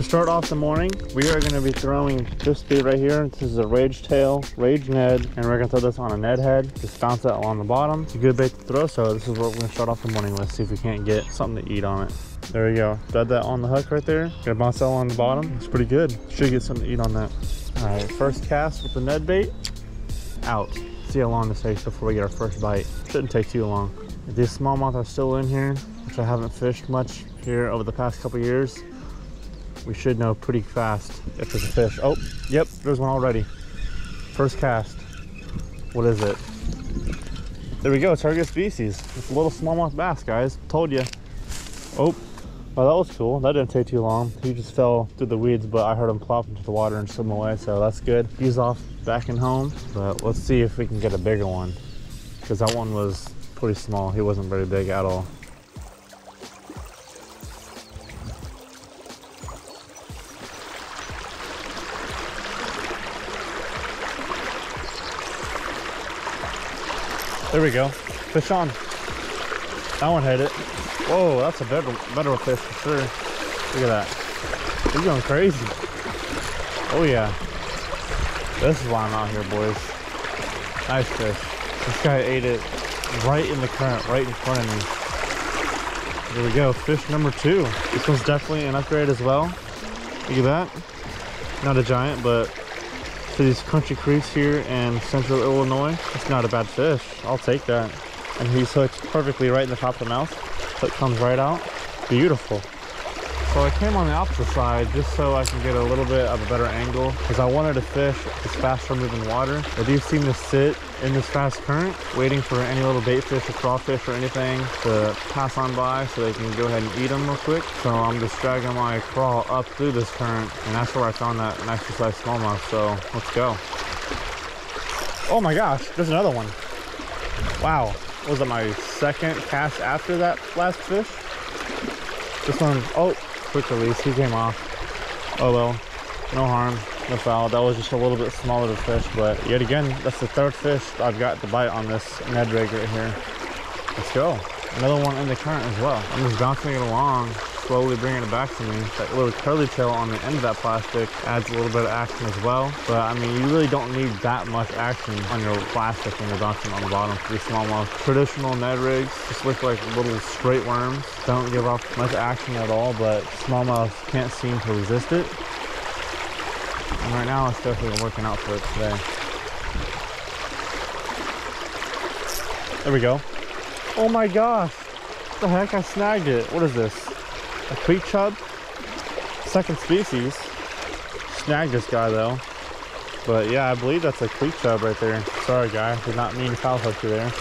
start off the morning, we are going to be throwing this bait right here. This is a rage tail, rage Ned, and we're going to throw this on a Ned head. Just bounce it along the bottom. It's a good bait to throw, so this is what we're going to start off the morning with. See if we can't get something to eat on it. There we go. Thread that on the hook right there. Gonna bounce that along the bottom. It's pretty good. Should get something to eat on that. All right, first cast with the Ned bait. Out. See how long this takes before we get our first bite. Shouldn't take too long. If these smallmouth are still in here, which I haven't fished much here over the past couple years, we should know pretty fast if there's a fish. Oh, yep, there's one already. First cast. What is it? There we go, target species. It's a little smallmouth bass, guys. Told you. Oh, well, that was cool. That didn't take too long. He just fell through the weeds, but I heard him plop into the water and swim away, so that's good. He's off back in home, but let's see if we can get a bigger one, because that one was pretty small. He wasn't very big at all. There we go. Fish on. That one hit it. Whoa, that's a better fish for sure. Look at that. He's going crazy. Oh yeah. This is why I'm out here, boys. Nice fish. This guy ate it right in the current, right in front of me. There we go. Fish number 2. This one's definitely an upgrade as well. Look at that. Not a giant, but for these country creeks here in central Illinois, it's not a bad fish. I'll take that. And he's hooked perfectly right in the top of the mouth. Hook comes right out. Beautiful. So I came on the opposite side just so I can get a little bit of a better angle, because I wanted to fish this faster moving water. But these seem to sit in this fast current, waiting for any little bait fish or crawfish or anything to pass on by so they can go ahead and eat them real quick. So I'm just dragging my crawl up through this current, and that's where I found that nice sized smallmouth. So let's go. Oh my gosh, there's another one. Wow. Was it my second cast after that last fish? This one, oh, quick release, he came off. Oh well, no harm, no foul. That was just a little bit smaller of a fish, but yet again, that's the third fish I've got to bite on this Ned rig right here. Let's go. Another one in the current as well. I'm just bouncing it along, slowly bringing it back to me. That little curly tail on the end of that plastic adds a little bit of action as well. But I mean, you really don't need that much action on your plastic when you're bouncing on the bottom for these smallmouth. Traditional Ned rigs just look like little straight worms. Don't give off much action at all, but smallmouth can't seem to resist it. And right now, it's definitely working out for it today. There we go. Oh my gosh, what the heck, I snagged it. What is this? A creek chub? Second species. Snagged this guy though. But yeah, I believe that's a creek chub right there. Sorry guy, did not mean to foul hook you there.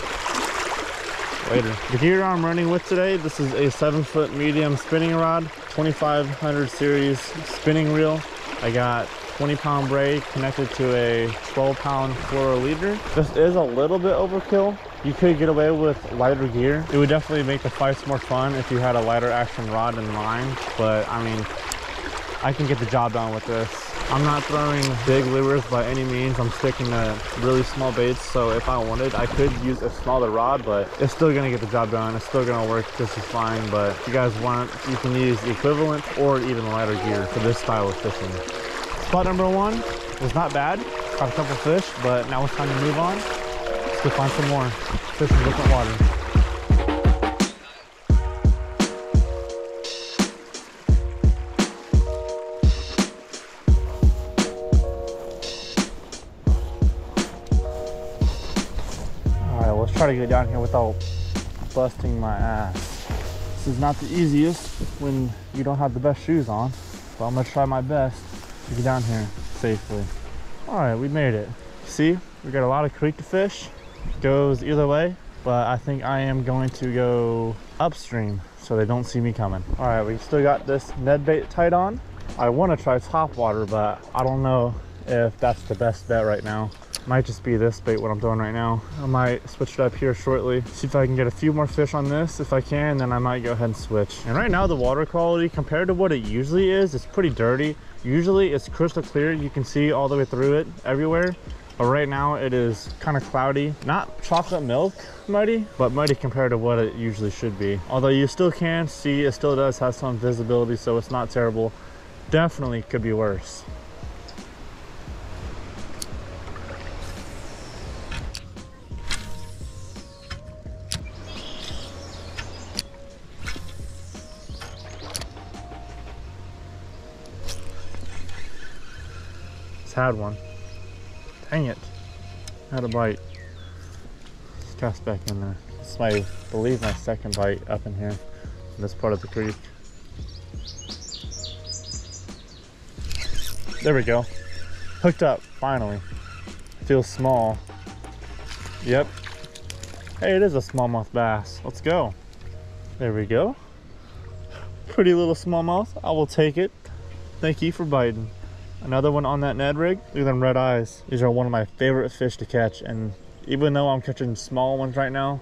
Later. The gear I'm running with today, this is a 7-foot medium spinning rod, 2500 series spinning reel. I got 20-pound braid connected to a 12-pound fluoro leader. This is a little bit overkill. You could get away with lighter gear. It would definitely make the fights more fun if you had a lighter action rod and line, but I mean, I can get the job done with this. I'm not throwing big lures by any means. I'm sticking to really small baits, so if I wanted, I could use a smaller rod, but it's still gonna get the job done. It's still gonna work just as fine, but if you guys want, you can use the equivalent or even lighter gear for this style of fishing. Spot number 1 was not bad. Caught a couple fish, but now it's time to move on. Let's go find some more fish in different water. Alright, let's try to get down here without busting my ass. This is not the easiest when you don't have the best shoes on, but I'm gonna try my best to get down here safely. All right, we made it. See, we got a lot of creek to fish. Goes either way, but I think I am going to go upstream so they don't see me coming. All right, we still got this Ned bait tied on. I want to try top water, but I don't know if that's the best bet right now. Might just be this bait what I'm doing right now. I might switch it up here shortly, see if I can get a few more fish on this. If I can, then I might go ahead and switch. And right now the water quality compared to what it usually is, it's pretty dirty. Usually it's crystal clear, you can see all the way through it everywhere, but right now it is kind of cloudy. Not chocolate milk muddy, but muddy compared to what it usually should be. Although you still can see, it still does have some visibility, so it's not terrible. Definitely could be worse. Had one. Dang it. Had a bite. Just cast back in there. This is I believe my second bite up in here in this part of the creek. There we go. Hooked up, finally. Feels small. Yep. Hey, it is a smallmouth bass. Let's go. There we go. Pretty little smallmouth. I will take it. Thank you for biting. Another one on that Ned rig. Look at them red eyes. These are one of my favorite fish to catch, and even though I'm catching small ones right now,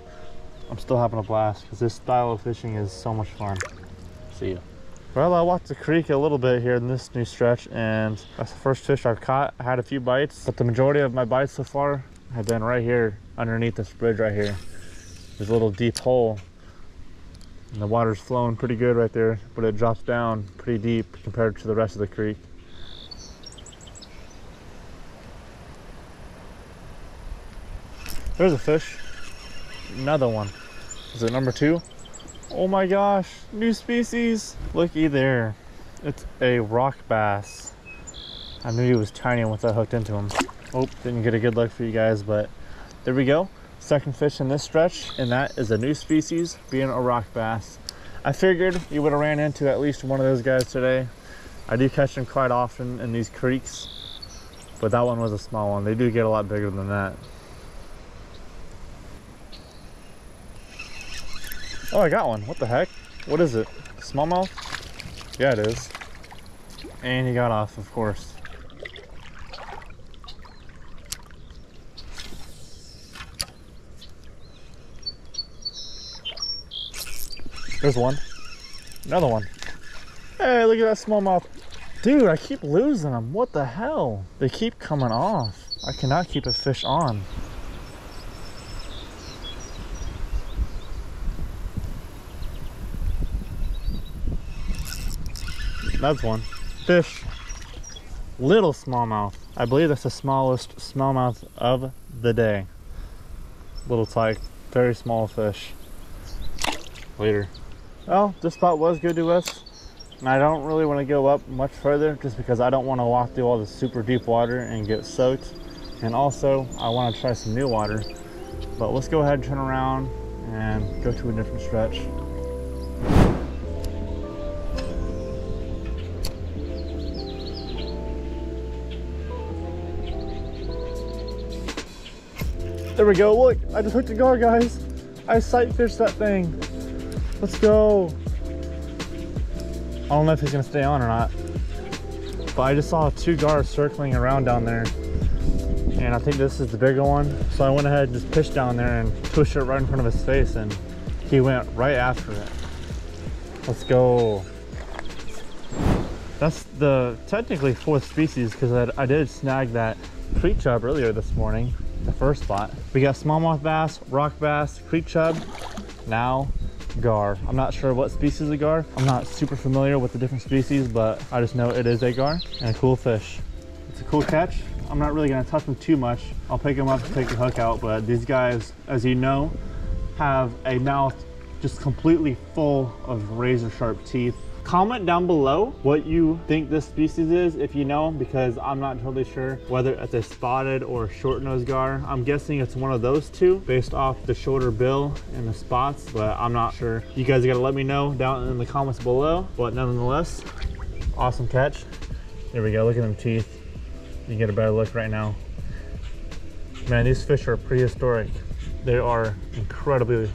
I'm still having a blast because this style of fishing is so much fun. See ya. Well, I walked the creek a little bit here in this new stretch, and that's the first fish I've caught. I had a few bites, but the majority of my bites so far have been right here underneath this bridge right here. There's a little deep hole, and the water's flowing pretty good right there, but it drops down pretty deep compared to the rest of the creek. There's a fish. Another one. Is it number 2? Oh my gosh, new species. Looky there. It's a rock bass. I knew he was tiny once I hooked into him. Oh, didn't get a good look for you guys, but there we go. Second fish in this stretch, and that is a new species, being a rock bass. I figured you would have ran into at least one of those guys today. I do catch them quite often in these creeks, but that one was a small one. They do get a lot bigger than that. Oh, I got one. What the heck? What is it? Smallmouth? Yeah, it is. And he got off, of course. There's one. Another one. Hey, look at that smallmouth. Dude, I keep losing them. What the hell? They keep coming off. I cannot keep a fish on. That's one. Fish. Little smallmouth. I believe that's the smallest smallmouth of the day. Little tyke. Very small fish. Later. Well, this spot was good to us. And I don't really want to go up much further just because I don't want to walk through all the super deep water and get soaked. And also, I want to try some new water. But let's go ahead and turn around and go to a different stretch. There we go, look, I just hooked a gar, guys. I sight fished that thing. Let's go. I don't know if he's gonna stay on or not, but I just saw 2 gars circling around down there, and I think this is the bigger one. So I went ahead and just pitched down there and pushed it right in front of his face, and he went right after it. Let's go. That's the technically 4th species because I did snag that creek chub earlier this morning. The first spot. We got smallmouth bass, rock bass, creek chub, now gar. I'm not sure what species of gar. I'm not super familiar with the different species, but I just know it is a gar and a cool fish. It's a cool catch. I'm not really gonna touch them too much. I'll pick them up and take the hook out, but these guys, as you know, have a mouth just completely full of razor sharp teeth. Comment down below what you think this species is, if you know, because I'm not totally sure whether it's a spotted or short-nosed gar. I'm guessing it's one of those two based off the shorter bill and the spots, but I'm not sure. You guys gotta let me know down in the comments below, but nonetheless, awesome catch. There we go, look at them teeth. You can get a better look right now. Man, these fish are prehistoric. They are incredible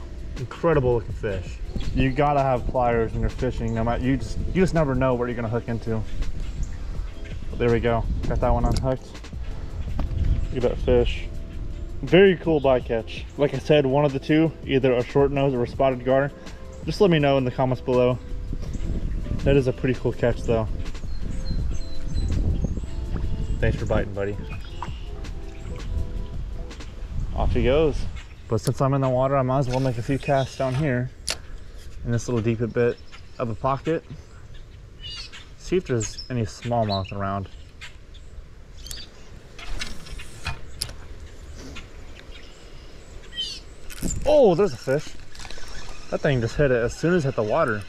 looking fish. You gotta have pliers when you're fishing. No matter, you just never know where you're gonna hook into. But there we go. Got that one unhooked. Look at that fish. Very cool bycatch. Like I said, one of the two, either a short nose or a spotted gar. Just let me know in the comments below. That is a pretty cool catch though. Thanks for biting, buddy. Off he goes. But since I'm in the water, I might as well make a few casts down here in this little deep bit of a pocket. see if there's any smallmouth around. Oh, there's a fish. That thing just hit it as soon as it hit the water.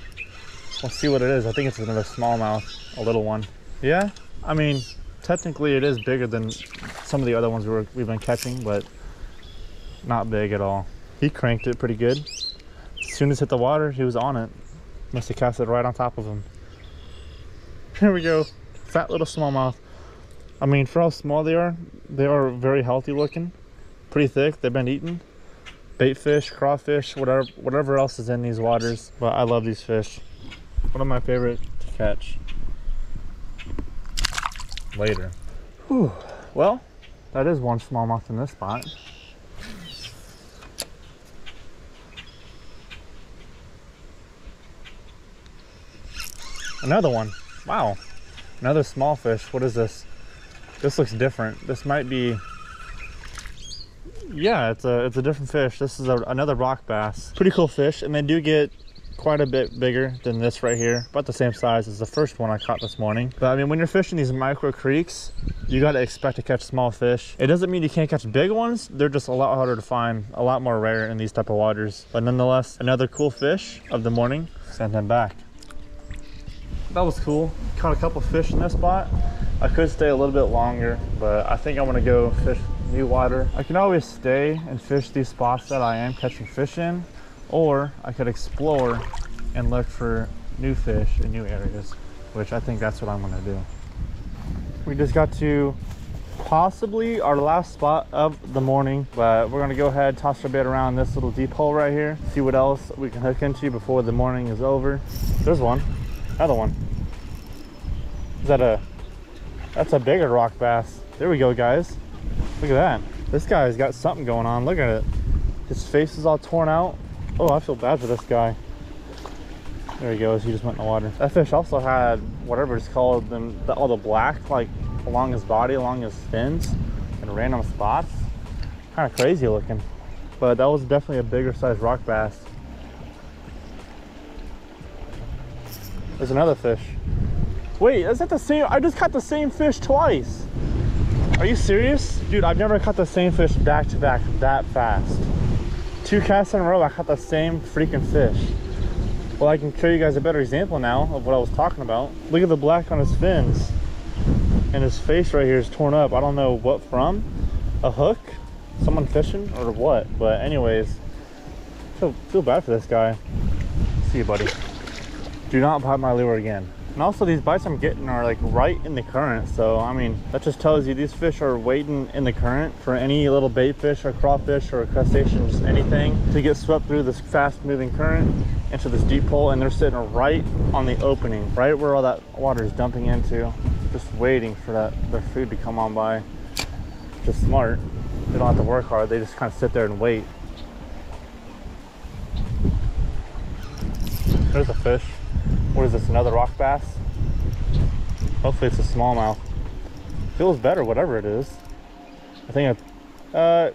Let's see what it is. I think it's another smallmouth, a little one. Yeah, I mean, technically it is bigger than some of the other ones we've been catching, but not big at all. He cranked it pretty good. As soon as it hit the water, he was on it. Must have cast it right on top of him. Here we go. Fat little smallmouth. I mean, for how small they are very healthy looking. Pretty thick. They've been eaten. Bait fish, crawfish, whatever else is in these waters. But I love these fish. One of my favorite to catch. Later. Whew. Well, that is one smallmouth in this spot. Another one. Wow. Another small fish. What is this? This looks different. This might be... Yeah, it's a different fish. This is another rock bass. Pretty cool fish, and they do get quite a bit bigger than this right here. About the same size as the first one I caught this morning. But I mean, when you're fishing these micro creeks, you got to expect to catch small fish. It doesn't mean you can't catch big ones. They're just a lot harder to find, a lot more rare in these type of waters. But nonetheless, another cool fish of the morning. Send him back. That was cool. Caught a couple fish in this spot. I could stay a little bit longer, but I think I want to go fish new water. I can always stay and fish these spots that I am catching fish in, or I could explore and look for new fish in new areas, which I think that's what I'm going to do. We just got to possibly our last spot of the morning, but we're going to go ahead, toss our bait around this little deep hole right here, see what else we can hook into before the morning is over. There's one. Another one. Is that that's a bigger rock bass. There we go, guys. Look at that. This guy's got something going on. Look at it. His face is all torn out. Oh, I feel bad for this guy. There he goes. He just went in the water. That fish also had whatever it's called, all the black like along his body, along his fins, in random spots. Kind of crazy looking. But that was definitely a bigger size rock bass. There's another fish. Wait, is that the same? I just caught the same fish twice. Are you serious? Dude, I've never caught the same fish back to back that fast. 2 casts in a row, I caught the same freaking fish. Well, I can show you guys a better example now of what I was talking about. Look at the black on his fins. And his face right here is torn up. I don't know what from. A hook? Someone fishing or what? But anyways, feel bad for this guy. See you, buddy. Do not bite my lure again. And also these bites I'm getting are like right in the current. So, I mean, that just tells you these fish are waiting in the current for any little bait fish or crawfish or crustacean, just anything to get swept through this fast moving current into this deep hole. And they're sitting right on the opening, right where all that water is dumping into, just waiting for their food to come on by. Just smart. They don't have to work hard. They just kind of sit there and wait. There's a fish. What is this, another rock bass? Hopefully it's a smallmouth. Feels better, whatever it is. I think yeah,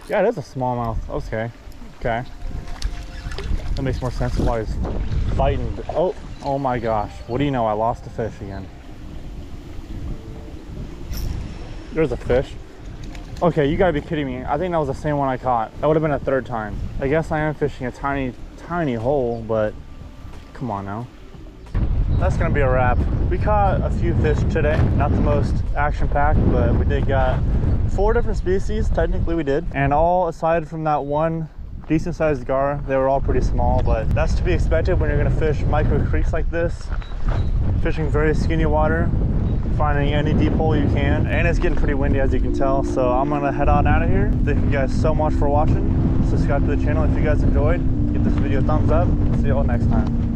it is a smallmouth. Okay. That makes more sense why he's fighting. Oh my gosh. What do you know? I lost a fish again. There's a fish. Okay, you gotta be kidding me. I think that was the same one I caught. That would have been a third time. I guess I am fishing a tiny hole, but come on now. That's gonna be a wrap. We caught a few fish today, not the most action-packed, but we did got 4 different species, technically we did. And all aside from that one decent sized gar, they were all pretty small, but that's to be expected when you're gonna fish micro creeks like this. Fishing very skinny water, finding any deep hole you can. And it's getting pretty windy, as you can tell. So I'm gonna head on out of here. Thank you guys so much for watching. Subscribe to the channel if you guys enjoyed. Give this video a thumbs up. See you all next time.